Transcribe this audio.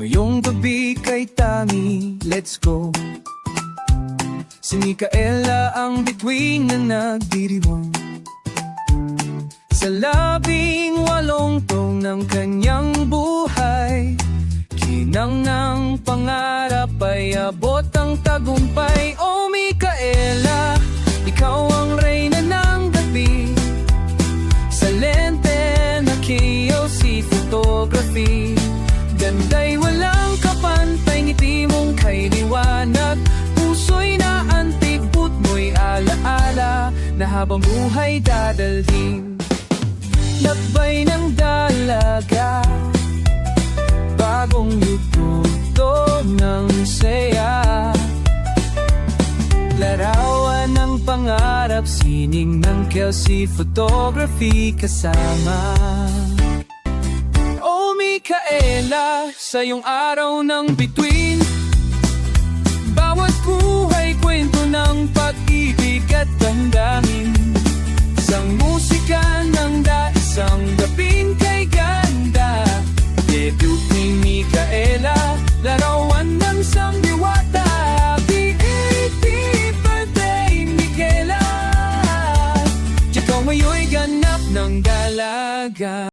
Ngayong gabi kay Tami, let's go. Si Micaela ang bituin na nagdiriwang sa 18 taon ng kanyang buhay. Kinang ng pangarap ay abot ang tagumpay. Oh Micaela, ikaw ang reyna ng gabi, sa lente na KLC photography. Ganda'y walang kapantay, ngiti mong kay liwanag, puso'y naantipot mo'y alaala na habang buhay dadalhin. Lakbay ng dalaga, bagong yuto ng saya, larawan ng pangarap, sining ng KLC photography kasama. Oh Micaela, sa iyong araw ng bituin, bawat buhay kwento ng pag-ibig at damdamin. Isang musika ng daisang gabing kay ganda, debut ni Micaela, larawan ng sangdiwata. Happy 80th birthday, Micaela, ikaw ngayon'y ganap ng dalaga.